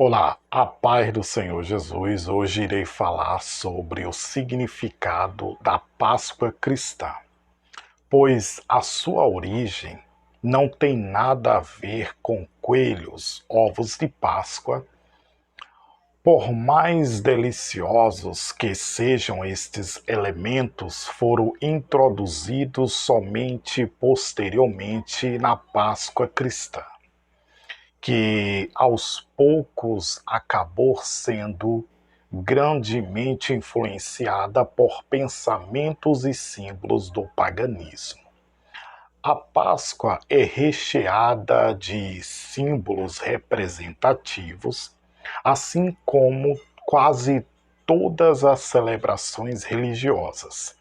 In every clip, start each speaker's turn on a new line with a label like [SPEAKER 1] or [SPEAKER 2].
[SPEAKER 1] Olá, a paz do Senhor Jesus. Hoje irei falar sobre o significado da Páscoa cristã, pois a sua origem não tem nada a ver com coelhos, ovos de Páscoa. Por mais deliciosos que sejam estes elementos, foram introduzidos somente posteriormente na Páscoa cristã, que aos poucos acabou sendo grandemente influenciada por pensamentos e símbolos do paganismo. A Páscoa é recheada de símbolos representativos, assim como quase todas as celebrações religiosas.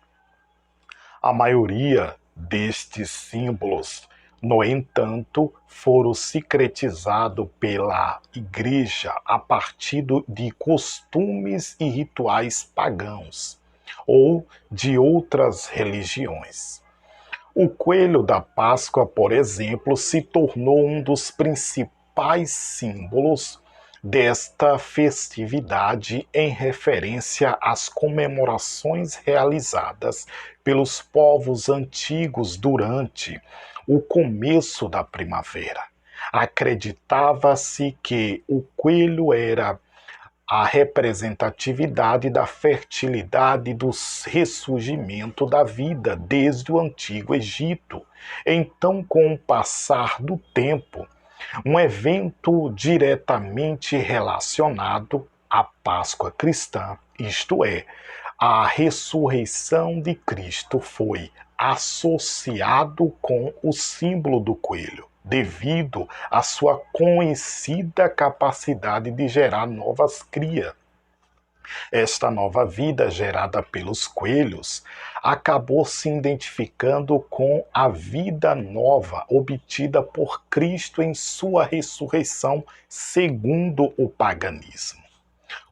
[SPEAKER 1] A maioria destes símbolos, no entanto, foram secretizados pela Igreja a partir de costumes e rituais pagãos ou de outras religiões. O coelho da Páscoa, por exemplo, se tornou um dos principais símbolos desta festividade em referência às comemorações realizadas pelos povos antigos durante o começo da primavera. Acreditava-se que o coelho era a representatividade da fertilidade do ressurgimento da vida desde o Antigo Egito. Então, com o passar do tempo, um evento diretamente relacionado à Páscoa cristã, isto é, a ressurreição de Cristo, foi associado com o símbolo do coelho, devido à sua conhecida capacidade de gerar novas crias. Esta nova vida gerada pelos coelhos acabou se identificando com a vida nova obtida por Cristo em sua ressurreição, segundo o paganismo.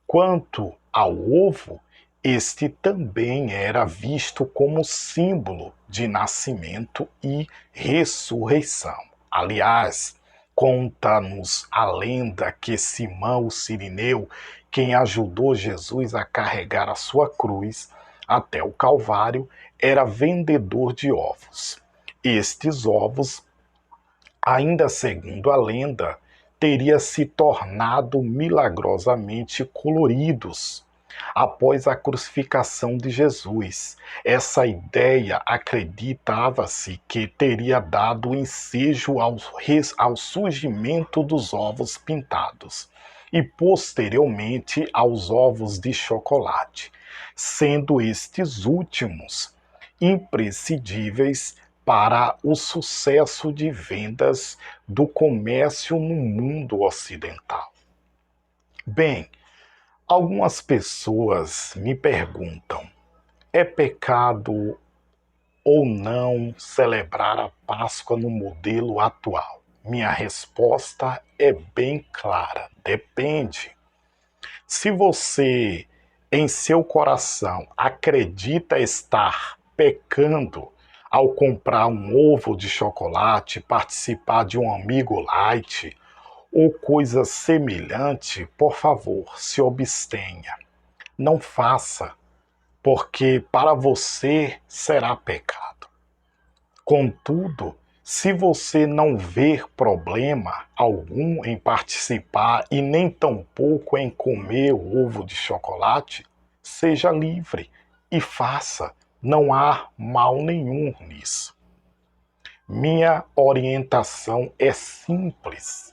[SPEAKER 1] Quanto ao ovo, este também era visto como símbolo de nascimento e ressurreição. Aliás, conta-nos a lenda que Simão o Cirineu, quem ajudou Jesus a carregar a sua cruz até o Calvário, era vendedor de ovos. Estes ovos, ainda segundo a lenda, teria se tornado milagrosamente coloridos após a crucificação de Jesus. Essa ideia acreditava-se que teria dado ensejo ao surgimento dos ovos pintados e posteriormente aos ovos de chocolate, sendo estes últimos imprescindíveis para o sucesso de vendas do comércio no mundo ocidental. Bem, algumas pessoas me perguntam: é pecado ou não celebrar a Páscoa no modelo atual? Minha resposta é bem clara: depende. Se você, em seu coração, acredita estar pecando ao comprar um ovo de chocolate, participar de um amigo light ou coisa semelhante, por favor, se abstenha. Não faça, porque para você será pecado. Contudo, se você não ver problema algum em participar e nem tampouco em comer o ovo de chocolate, seja livre e faça. Não há mal nenhum nisso. Minha orientação é simples.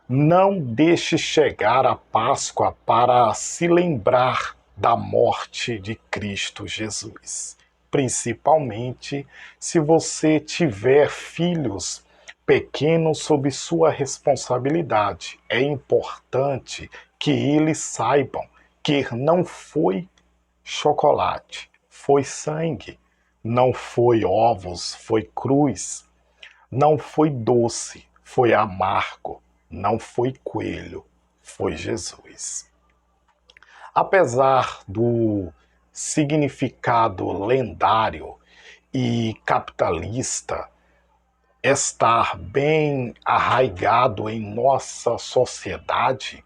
[SPEAKER 1] Não deixe chegar a Páscoa para se lembrar da morte de Cristo Jesus. Principalmente se você tiver filhos pequenos sob sua responsabilidade. É importante que eles saibam que não foi chocolate, foi sangue, não foi ovos, foi cruz, não foi doce, foi amargo, não foi coelho, foi Jesus. Apesar do significado lendário e capitalista estar bem arraigado em nossa sociedade,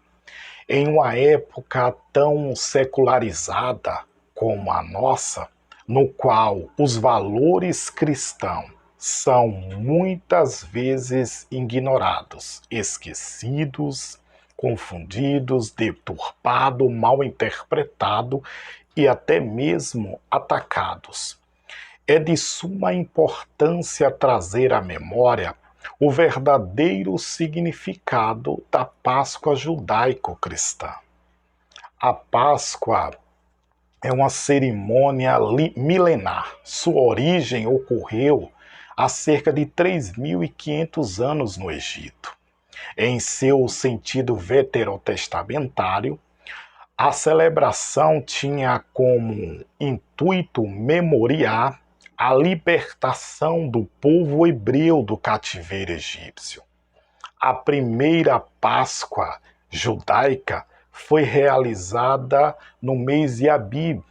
[SPEAKER 1] Em uma época tão secularizada como a nossa, no qual os valores cristãos são muitas vezes ignorados, esquecidos, confundidos, deturpados, mal interpretados e até mesmo atacados. É de suma importância trazer à memória o verdadeiro significado da Páscoa judaico-cristã. A Páscoa é uma cerimônia milenar. Sua origem ocorreu há cerca de 3.500 anos no Egito. Em seu sentido veterotestamentário, a celebração tinha como intuito memoriar a libertação do povo hebreu do cativeiro egípcio. A primeira Páscoa judaica foi realizada no mês de Abib,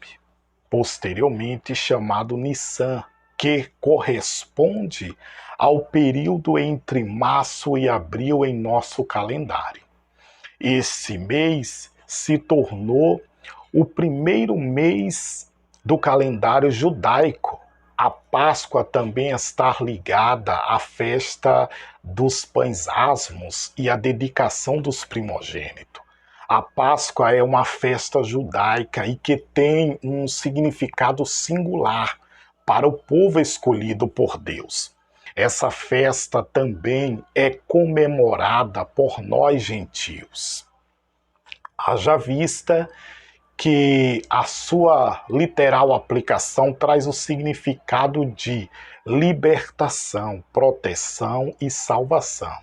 [SPEAKER 1] posteriormente chamado Nissan, que corresponde ao período entre março e abril em nosso calendário. Esse mês se tornou o primeiro mês do calendário judaico. A Páscoa também está ligada à festa dos pães asmos e à dedicação dos primogênitos. A Páscoa é uma festa judaica e que tem um significado singular para o povo escolhido por Deus. Essa festa também é comemorada por nós gentios. Haja vista que a sua literal aplicação traz o significado de libertação, proteção e salvação.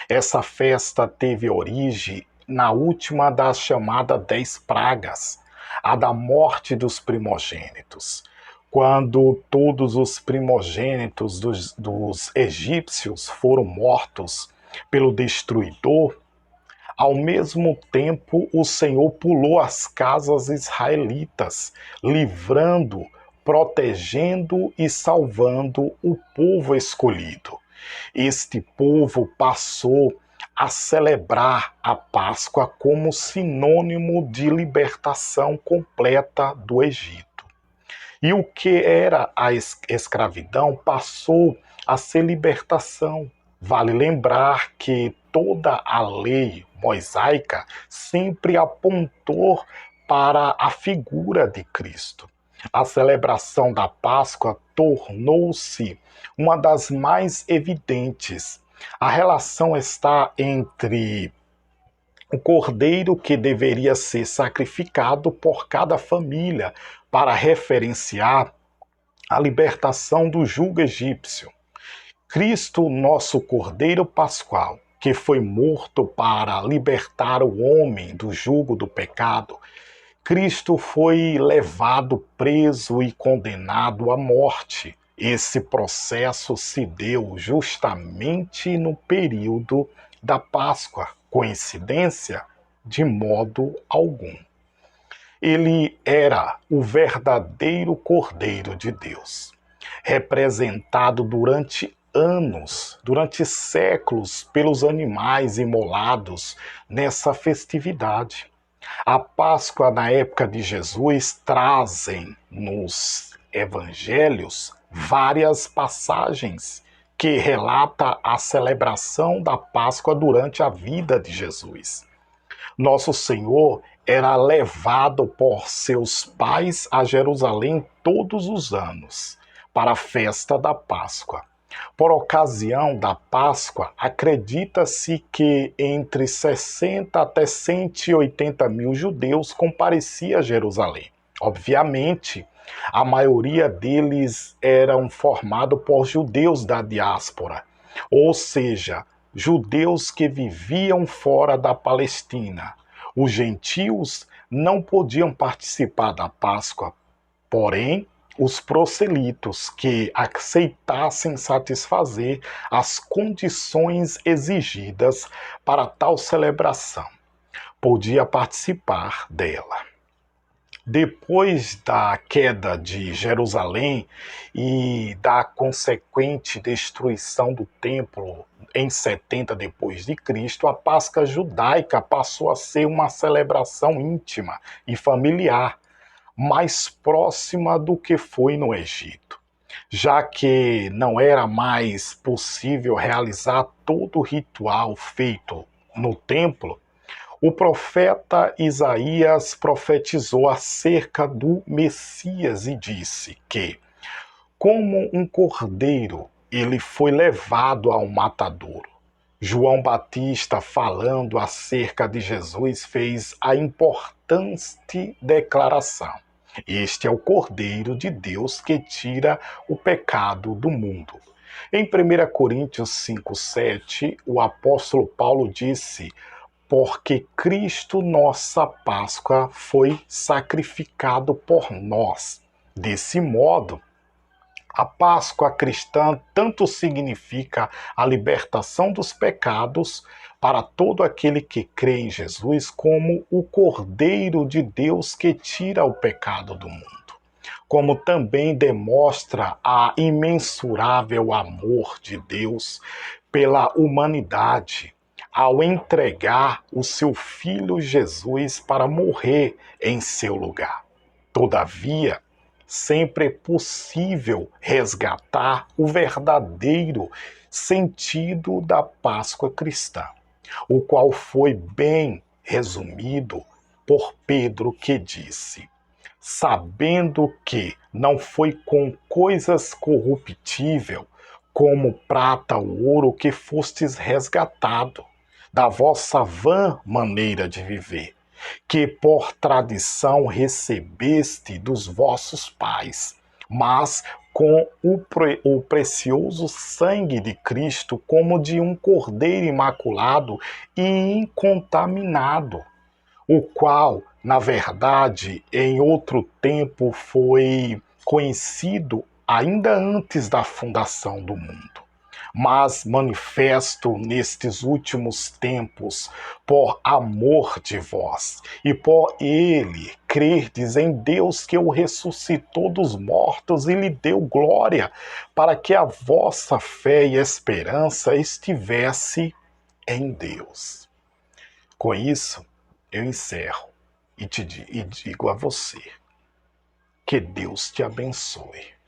[SPEAKER 1] Essa festa teve origem na última das chamadas 10 pragas, a da morte dos primogênitos. Quando todos os primogênitos dos egípcios foram mortos pelo destruidor, ao mesmo tempo, o Senhor pulou as casas israelitas, livrando, protegendo e salvando o povo escolhido. Este povo passou a celebrar a Páscoa como sinônimo de libertação completa do Egito. E o que era a escravidão passou a ser libertação. Vale lembrar que toda a lei mosaica sempre apontou para a figura de Cristo. A celebração da Páscoa tornou-se uma das mais evidentes. A relação está entre o cordeiro que deveria ser sacrificado por cada família para referenciar a libertação do jugo egípcio. Cristo, nosso Cordeiro Pascual, que foi morto para libertar o homem do jugo do pecado, Cristo foi levado, preso e condenado à morte. Esse processo se deu justamente no período da Páscoa. Coincidência? De modo algum. Ele era o verdadeiro Cordeiro de Deus, representado durante anos, durante séculos, pelos animais imolados nessa festividade. A Páscoa na época de Jesus trazem nos evangelhos várias passagens que relata a celebração da Páscoa durante a vida de Jesus. Nosso Senhor era levado por seus pais a Jerusalém todos os anos para a festa da Páscoa. Por ocasião da Páscoa, acredita-se que entre 60 até 180 mil judeus compareciam a Jerusalém. Obviamente, a maioria deles eram formados por judeus da diáspora, ou seja, judeus que viviam fora da Palestina. Os gentios não podiam participar da Páscoa, porém, os proselitos que aceitassem satisfazer as condições exigidas para tal celebração podiam participar dela. Depois da queda de Jerusalém e da consequente destruição do templo em 70 depois de Cristo, a Páscoa judaica passou a ser uma celebração íntima e familiar, mais próxima do que foi no Egito. Já que não era mais possível realizar todo o ritual feito no templo, o profeta Isaías profetizou acerca do Messias e disse que, como um cordeiro, ele foi levado ao matadouro. João Batista, falando acerca de Jesus, fez a importante declaração: Este é o Cordeiro de Deus que tira o pecado do mundo. Em 1 Coríntios 5,7, o apóstolo Paulo disse: Porque Cristo, nossa Páscoa, foi sacrificado por nós. Desse modo, a Páscoa cristã tanto significa a libertação dos pecados para todo aquele que crê em Jesus, como o Cordeiro de Deus que tira o pecado do mundo. Como também demonstra a imensurável amor de Deus pela humanidade, ao entregar o seu Filho Jesus para morrer em seu lugar. Todavia, sempre é possível resgatar o verdadeiro sentido da Páscoa cristã, o qual foi bem resumido por Pedro, que disse: Sabendo que não foi com coisas corruptíveis, como prata ou ouro, que fostes resgatado da vossa vã maneira de viver, que por tradição recebeste dos vossos pais, mas com o precioso sangue de Cristo, como de um cordeiro imaculado e incontaminado, o qual, na verdade, em outro tempo foi conhecido ainda antes da fundação do mundo, mas manifesto nestes últimos tempos por amor de vós, e por ele crerdes em Deus, que o ressuscitou dos mortos e lhe deu glória, para que a vossa fé e esperança estivesse em Deus. Com isso, eu encerro e digo a você: que Deus te abençoe.